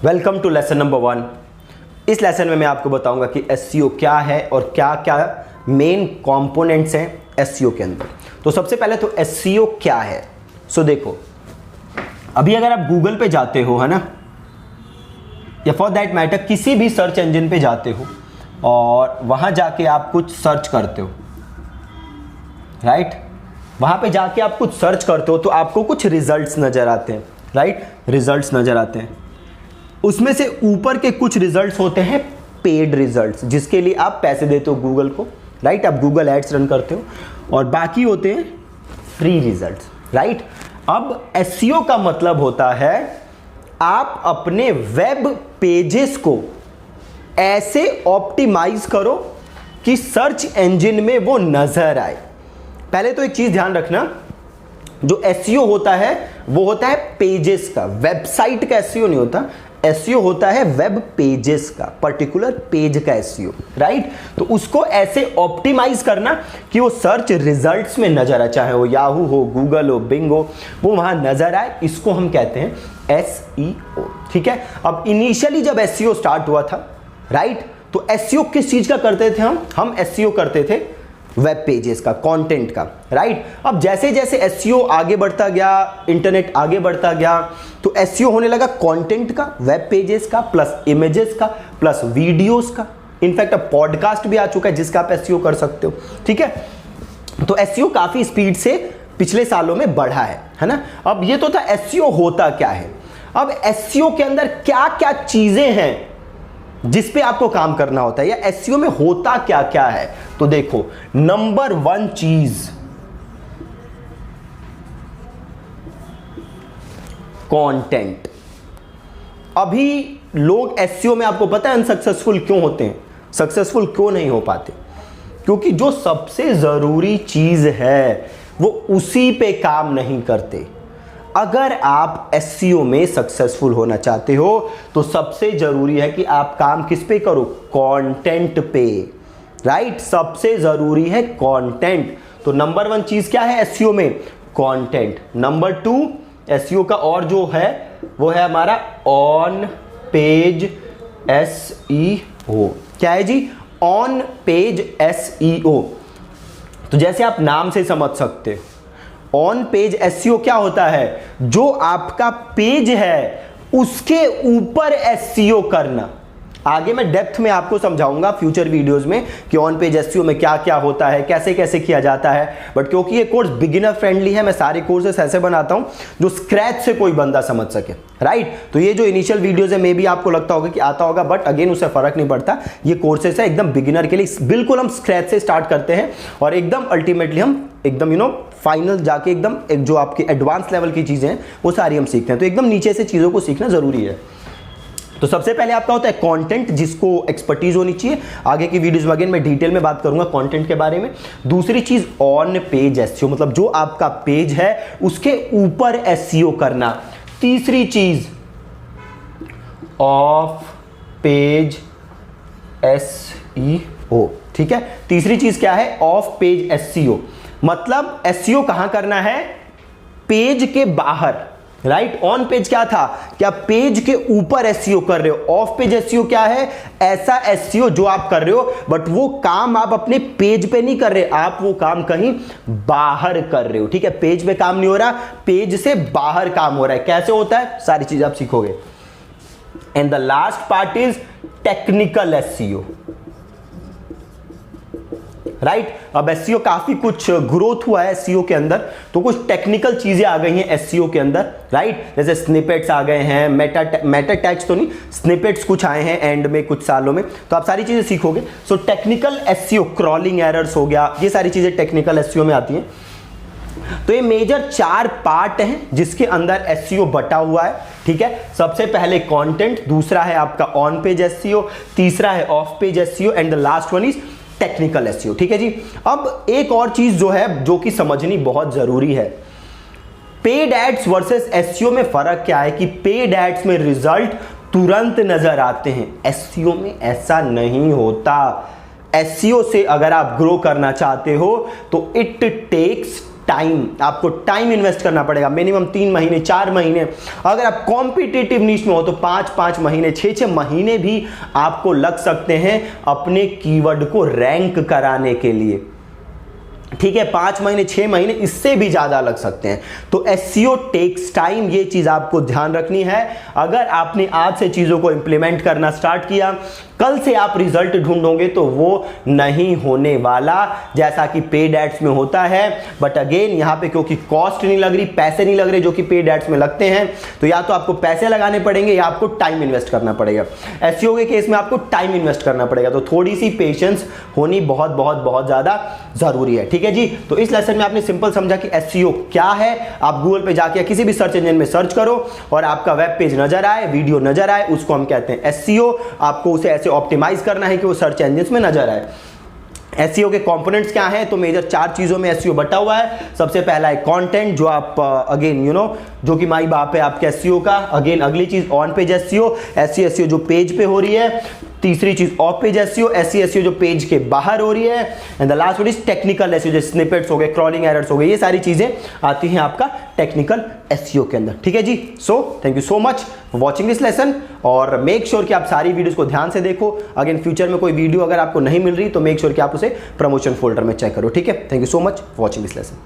Welcome to lesson number 1। इस lesson में मैं आपको बताऊंगा कि एसईओ क्या है और क्या क्या मेन कंपोनेंट्स हैं एसईओ के अंदर। तो सबसे पहले तो एसईओ क्या है। सो देखो, अभी अगर आप गूगल पे जाते हो, है ना, या फॉर दैट मैटर किसी भी सर्च इंजन पे जाते हो और वहां जाके आप कुछ सर्च करते हो, राइट, वहां पे जाके आप कुछ सर्च करते हो तो आपको कुछ रिजल्ट्स नजर आते हैं, राइट, रिजल्ट्स नजर आते हैं। उसमें से ऊपर के कुछ रिजल्ट्स होते हैं पेड रिजल्ट्स, जिसके लिए आप पैसे देते हो गूगल को, राइट, आप गूगल एड्स रन करते हो, और बाकी होते हैं फ्री रिजल्ट्स, राइट। अब एसईओ का मतलब होता है आप अपने वेब पेजेस को ऐसे ऑप्टिमाइज करो कि सर्च इंजन में वो नजर आए। पहले तो एक चीज ध्यान रखना, जो एसईओ होता है वो होता है पेजेस का, वेबसाइट का एसईओ नहीं होता। एसईओ होता है वेब पेजेस का, पर्टिकुलर पेज का एसईओ, राइट। तो उसको ऐसे ऑप्टिमाइज करना कि वो सर्च रिजल्ट्स में नजर आए, चाहे वो याहू हो, गूगल हो, बिंग हो, वो वहां नजर आए, इसको हम कहते हैं एसईओ, ठीक है। अब इनिशियली जब एसईओ स्टार्ट हुआ था, राइट, तो एसईओ किस चीज का करते थे हम एसईओ करते थे वेब पेजेस का, कंटेंट का, राइट। अब जैसे जैसे एसईओ आगे बढ़ता गया, इंटरनेट आगे बढ़ता गया, तो एसईओ होने लगा कंटेंट का, वेब पेजेस का, प्लस इमेजेस का, प्लस वीडियोस का। इनफैक्ट अब पॉडकास्ट भी आ चुका है जिसका आप एसईओ कर सकते हो, ठीक है। तो एसईओ काफी स्पीड से पिछले सालों में बढ़ा है ना। अब ये तो था एसईओ होता क्या है। अब एसईओ के अंदर क्या क्या चीजें हैं जिस पे आपको काम करना होता है, या एसईओ में होता क्या क्या है। तो देखो, नंबर 1 चीज कंटेंट। अभी लोग एसईओ में, आपको पता है, अनसक्सेसफुल क्यों होते हैं, सक्सेसफुल क्यों नहीं हो पाते? क्योंकि जो सबसे जरूरी चीज है वो उसी पे काम नहीं करते। अगर आप एसईओ में सक्सेसफुल होना चाहते हो तो सबसे जरूरी है कि आप काम किस पे करो, कंटेंट पे, राइट। सबसे जरूरी है कंटेंट। तो नंबर 1 चीज क्या है एसईओ में, कंटेंट। नंबर 2 एसईओ का और जो है वो है हमारा ऑन पेज एसईओ। क्या है जी? On page SEO. तो जैसे आप नाम से समझ सकते हो, ऑन पेज एसईओ क्या होता है, जो आपका पेज है उसके ऊपर एसईओ करना। आगे मैं डेप्थ में आपको समझाऊंगा फ्यूचर वीडियोस में कि ऑन पेज एसईओ में क्या क्या होता है, कैसे कैसे किया जाता है। बट क्योंकि ये कोर्स बिगिनर फ्रेंडली है, मैं सारे कोर्सेस ऐसे बनाता हूं जो स्क्रैच से कोई बंदा समझ सके, राइट। तो ये जो इनिशियल वीडियोस है, मे भी आपको लगता होगा कि आता होगा, बट अगेन उससे फर्क नहीं पड़ता। ये कोर्सेस है एकदम बिगिनर के लिए, बिल्कुल हम स्क्रैच से स्टार्ट करते हैं और एकदम अल्टीमेटली हम एकदम फाइनल जाके एकदम एक जो आपके एडवांस लेवल की चीजें हैं वो सारी हम सीखते हैं। तो एकदम नीचे से चीजों को सीखना जरूरी है। तो सबसे पहले आपका होता है कंटेंट, जिसको एक्सपर्टीज होनी चाहिए। आगे की वीडियोस में अगेन मैं डिटेल में बात करूंगा कंटेंट के बारे में। दूसरी चीज ऑन पेज एसईओ, मतलब जो आपका पेज है उसके ऊपर एसईओ करना। तीसरी चीज ऑफ पेज एसईओ, ठीक है। तीसरी चीज क्या है, ऑफ पेज एसईओ। मतलब एसईओ कहां करना है, पेज के बाहर, राइट। ऑन पेज क्या था, क्या पेज के ऊपर एसईओ कर रहे हो। ऑफ पेज एसईओ क्या है, ऐसा एसईओ जो आप कर रहे हो बट वो काम आप अपने पेज पे नहीं कर रहे, आप वो काम कहीं बाहर कर रहे हो, ठीक है। पेज पे काम नहीं हो रहा, पेज से बाहर काम हो रहा है। कैसे होता है, सारी चीज आप सीखोगे। And the last part is technical SEO, right. अब एसईओ काफी कुछ ग्रोथ हुआ है एसईओ के अंदर, तो कुछ टेक्निकल चीजें आ गई हैं एसईओ के अंदर, राइट। जैसे स्निपेट्स आ गए हैं, मेटा टैग्स तो नहीं, स्निपेट्स कुछ आए हैं एंड में कुछ सालों में, तो आप सारी चीजें सीखोगे। So technical SEO, crawling errors हो गया, ये सारी चीजें टेक्निकल एसईओ में आती हैं। तो ये मेजर 4 पार्ट हैं जिसके अंदर एसईओ बटा हुआ है, ठीक है। सबसे पहले कंटेंट, दूसरा है आपका ऑन पेज एसईओ, तीसरा है of page SEO, and the last one is technical SEO, ठीक है जी। अब एक और चीज जो है जो कि समझनी बहुत जरूरी है, पेड एड्स वर्सेस एसईओ में फर्क क्या है कि पेड एड्स में रिजल्ट तुरंत नजर आते हैं, एसईओ में ऐसा नहीं होता। एसईओ से अगर आप ग्रो करना चाहते हो तो इट टेक्स टाइम, आपको टाइम इन्वेस्ट करना पड़ेगा, मिनिमम 3 महीने 4 महीने। अगर आप कॉम्पिटिटिव नीश में हो तो 5-5 महीने 6-6 महीने भी आपको लग सकते हैं अपने कीवर्ड को रैंक कराने के लिए। ठीक है, 5 महीने 6 महीने इससे भी ज्यादा लग सकते हैं। तो एसईओ टेक्स टाइम, ये चीज आपको ध्यान रखनी है। अगर आपने आज से चीजों को इंप्लीमेंट करना स्टार्ट किया, कल से आप रिजल्ट ढूंढोगे तो वो नहीं होने वाला जैसा कि पेड एड्स में होता है। बट अगेन यहां पे क्योंकि कॉस्ट नहीं लग रही, पैसे नहीं लग रहे जो कि पेड एड्स में लगते हैं, तो या तो आपको पैसे लगाने पड़ेंगे या आपको टाइम इन्वेस्ट करना पड़ेगा। एसईओ के केस में आपको टाइम इन्वेस्ट करना पड़ेगा, तो थोड़ी सी पेशेंस होनी बहुत बहुत बहुत ज्यादा जरूरी है। ठीक है जी, तो इस लेसन में आपने सिंपल समझा कि एसईओ क्या है। आप गूगल पे जाके या किसी भी सर्च इंजन में सर्च करो और आपका वेब पेज नजर आए, वीडियो नजर आए, उसको हम कहते हैं एसईओ। आपको उसे ऐसे ऑप्टिमाइज करना है कि वो सर्च इंजन में नजर आए। एसईओ के कंपोनेंट्स क्या हैं? तो मेजर 4 चीजों में एसईओ बटा हुआ है। सबसे पहला है कंटेंट, जो आप अगेन जो कि माई बाप है आपके एसईओ का। अगेन अगली चीज ऑन पेज एसईओ, ऐसी एसईओ जो पेज पे हो रही है। तीसरी चीज ऑफ पेज एसईओ, ऐसी एसईओ जो पेज के बाहर हो रही है। And the last one is technical SEO, जैसे स्निपेट्स हो गए, क्रॉलिंग एरर्स हो गए, ये सारी चीजें आती हैं आपका टेक्निकल एसईओ के अंदर। ठीक है जी, so thank you so much for watching this lesson और मेक श्योर कि आप सारी वीडियोस को ध्यान से देखो। अगेन फ्यूचर में कोई वीडियो अगर आपको नहीं मिल रही तो मेक श्योर कि आप उसे प्रमोशन फोल्डर में चेक करो। ठीक है, thank you so much for watching this lesson.